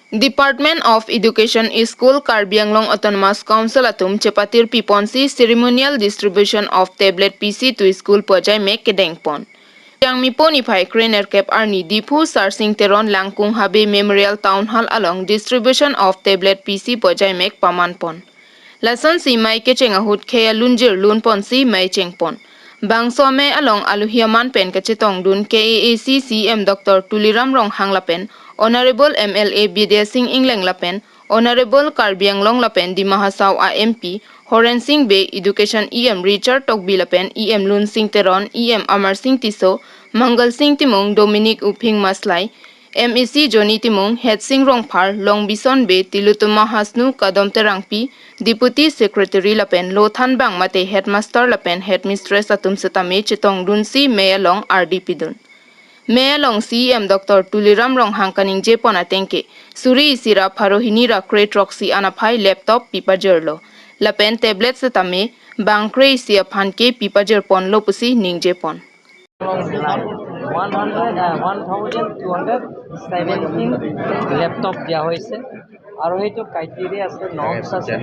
Department of Education School Karbi Anglong Autonomous Council atum cepatir piponsi ceremonial distribution of tablet PC to school pojai mek kedengpon. Yang mipon ipai krener kep arni dipu sarsing teron langkung habe Memorial Town Hall along distribution of tablet PC pojai mek pamanpon. Lason si mai kecheng ahut kaya lunjir lun pon si mai chengpon. Bang some along aluhiaman pen kachetong dun KAAC CM Dr. Tuliram Rong Hanglapen, Honorable MLA Bidya Singh Ingleng Lapen, Honorable Karbiang Long Lapen di Mahasaw MP, Horen Singh Bay Education EM Richard Tokbi Lapen, EM Lun Singh Teron, EM Amar Singh Tiso, Mangal Singh Timong, Dominic Uping Maslay, MEC Johnny Timong, Het Singh Rongphar, Long Bison Bay, Tilutuma Hasnu Kadom Terangpi, Deputy Secretary Lapen, Lothan Bang Mate Headmaster Lapen, Headmistress Atum Setame Chitong Dunsi, Mayalong RDP Dun. Mayalong CM Dr. Tuliram Rong Hangkaning Jepona Tenke, Suri Isira Parohinira Crate Roxy Anapai Laptop Pipajerlo. Lapen Tablet Setame, Bang Cray Sia Panke Pipajer Pon Lopusi Ning Jepon. 1217 laptop দিয়া হয়েছে আর সেইটো criteria আছে norms আছে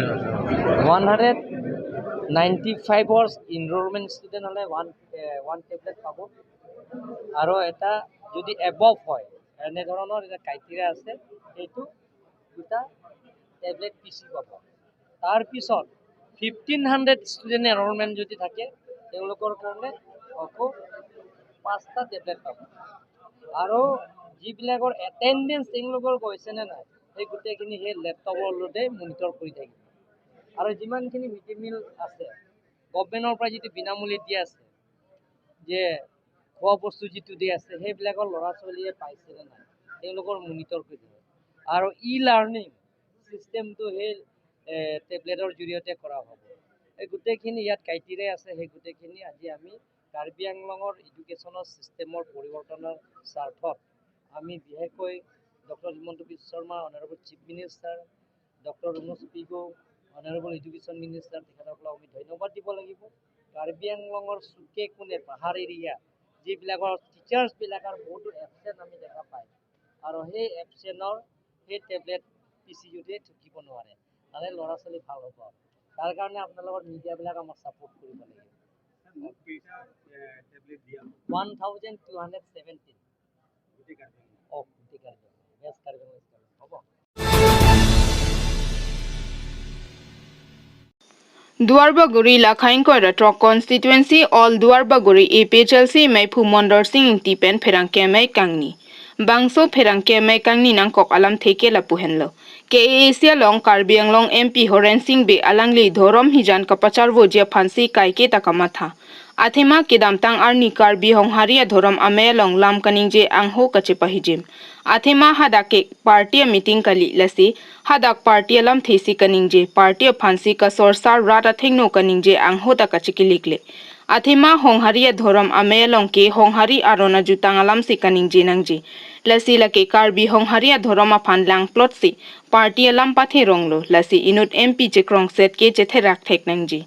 195 years enrolment student হলে one tablet পাব আর এটা যদি above হয় এনে ধৰণৰ এটা ক্ৰাইটেৰিয়া আছে সেইটো দুটা ট্যাবলেট পিসি পাব তাৰ পিছত 1500 স্টুডেন্ট এনৰোলমেন্ট যদি থাকে তেওঁলোকৰ কাৰণে আকৌ 5টা টেবলেট পাব আৰু যিবিলাকৰ এটেন্ডেন্স তেওঁলোকৰ গৈছে নে নাই সেই গোটেইখিনি সেই লেপটপৰ লোতে মনিটৰ কৰি থাকিব আৰু যিমানখিনি মিড ডে মিল আছে গভৰ্ণমেণ্টৰ পৰা যিটো বিনামূলীয়া দিয়া আছে যে খোৱা বস্তু যিটো দিয়া আছে সেইবিলাকৰ ল'ৰা ছোৱালীয়ে পাইছে নে নাই তেওঁলোকৰ মনিটৰ কৰি থাকিব আৰু ই লাৰ্ণিং চিষ্টেমটো সেই টেবলেটৰ জৰিয়তে কৰা হ'ব এই গোটেইখিনি ইয়াত ক্ৰাইটেৰিয়া আছে সেই গোটেইখিনি আজি আমি কাৰ্বি আংলঙৰ এডুকেশ্যনৰ চিষ্টেমৰ পৰিৱৰ্তনৰ স্বাৰ্থত আমি বিশেষকৈ doctor Himanta Biswa Sarma honourable chief minister doctor Ranoj Pegu honourable education minister তেখেতসকলক আমি ধন্যবাদ দিব লাগিব কাৰ্বি আংলঙৰ চুকে কোণে পাহাৰ এৰিয়া যিবিলাকৰ টিচাৰ্ছবিলাকৰ বহুতো এবচেণ্ট আমি দেখা পায় আৰু সেই এবচেণ্টৰ সেই টেবলেট পিচি যদি থাকিব নোৱাৰে তাৰে ল'ৰা ছোৱালী ভাল হ'ব তাৰ কাৰণে আপোনালোকৰ মিডিয়াবিলাক আমাক ছাপোৰ্ট কৰিব লাগিব 1217 Duarbaguri Lakhain Koiratrok Constituency All Duarbaguri APHLC Maipu Mondor Singh Tipen Perangke Mai Kangni Bangso Perangke Mai Kangni Nangkok Alam Theke Lapuhenlo KAAC Long Karbi Anglong MP Horen Singh Be Alangli Dhorom Hijan Kapachar Vojia Phansi Kaike Takamatha Athema Kedamtang Arni Karbi Hongharia Dhorom Amelong Lam Kaningje Angho Kachepahijim Athema Hadake Party Meeting Kali Lasi Hadak Party Alam Thesi Kaningje Party Phansi Kasor Sar Rata Thengno Kaningje Angho Takachikilikle Athema Hongharia Dhorom Amelong Ke Honghari Arona Jutang Alam Si Kaningje Nangje Lasi Lake Karbi Hongharia Dhorom Aphan Lang Plotsi Party Alam Pathe Ronglo Lasi Inut MP Chekrong Set Ke Chetherak Thek Nangje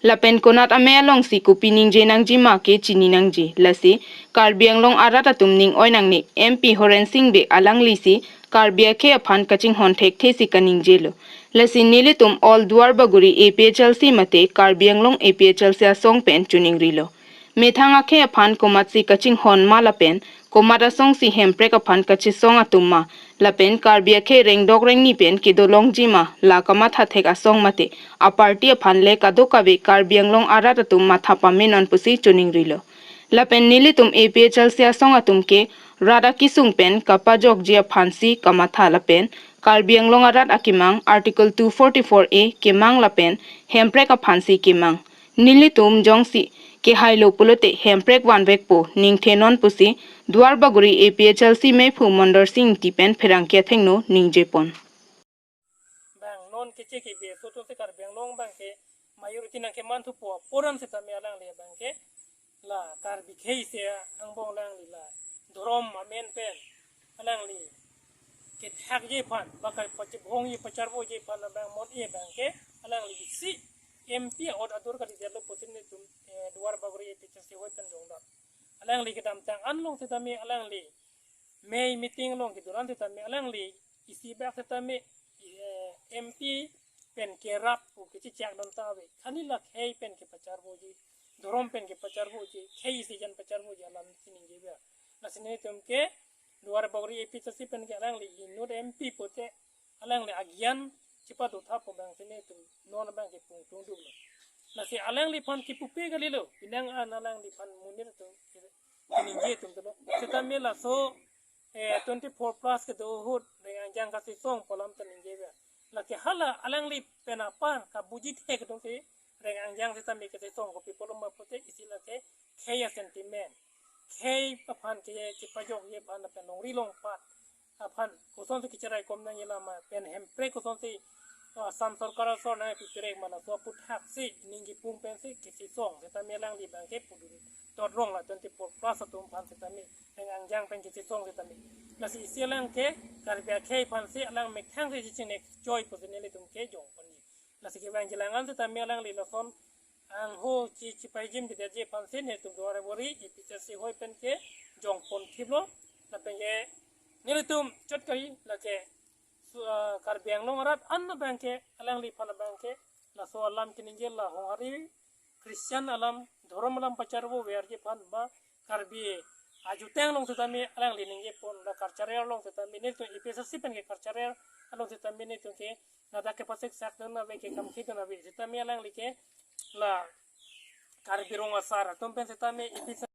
Lapen konat amelong si kupining je nangji ma ke chini nangji lasi karbiang long arata tumning oinang ni MP Horen Singh Be alang lisi karbia ke aphan kaching hon thek thesi kaning jelo lasi nilitum all Duarbaguri APHLC mate karbiang long APHLC song pen tuning rilo methanga ke aphan komatsi kaching hon malapen komata song si hemprek aphan kachi song atumma Lapen Karbia ke rengdok rengni pen kidolong jima la kama thek asong mate a party aphan le kadokabe Karbiang long arat atum matha pamenon pusi tuning rilo Lapen nilitum APHL sia song atum ke rada kisung pen kapajok jia phansi kamatha lapen Karbiang long arat akimang article 244A kemang lapen hemprek a phansi kemang nilitum jongsi ke hailo pulote hemprek wan vekpo ning thenon pusi Duarbaguri APHLC Maipu Mondor Singh Tipen Perangke Thengno Ning Jepon Bang non kece ke be soto se kar bang long bang ke majority nang ke mantu po poran se tami alang le bang ke la kar bi khei se ang bong lang li la dorom amen pen alang li ke thak je pan bakai pachi bhong ye pachar bo je pan bang mon e bang ke alang li si MP od adur ka di delo potin ne tum Duarbaguri APHLC hoi pen jong da alang li ke dam tang an long se tami alang li May meeting long ke duran se tami alang li isi bak setame MP pen ke rap u ke chak don tawe khanila khei pen ke pachar boji dorom pen ke pachar boji khei isi jan pachar boji alam sini jeba na sini tum ke luar bagri episasi pen ke alang li inod MP pote alang li agian cepat utha po bang sini tum non bang ke pung tung dulu na si alang li pan ki pupe galilo pinang an alang li pan munir tum ini je tum to setame la so 24 plus ke do hut dengan jang kasih song polam tan jeba laki hala alang li penapa ka buji tek dong si dengan jang kita mi ke song ko pipolom ma pote isila ke kaya sentiment kay papan ke cipajok ye pan pen long rilong pat apan ko son si kicerai kom nang yela ma pen hempre ko son si sam sarkar so na pipire mana so put hak si ningi pung pen si kisi song kita mi alang li bangke pudur tot rong la 24 plus atum pan kita mi dengan jang pen kisi song kita mi nasi isilang ke karbia kay pan si alang mek thang si chinek joy posineli tum ke jong pan ni nasi ke bang jelangan kita mi alang li la son ang ho ci pai jim de je pan se ne tum dore bori i picha si hoi pen ke jong pon thiblo la pen ye ne tum chot kai la ke kar biang long rat an bang ke alang li pan bang ke la so alam kin je la ho hari Christian alam dhorom alam pacar bo wer je pan ba kar bi aju teng long setami alang li ning je pon la kar charer long setami ne to i picha si pen ke kar charer along setami ne to ke na da ke pasek sak na ve ke kam khit na ve setami alang li ke la karbirong asara tumpen setame ipisa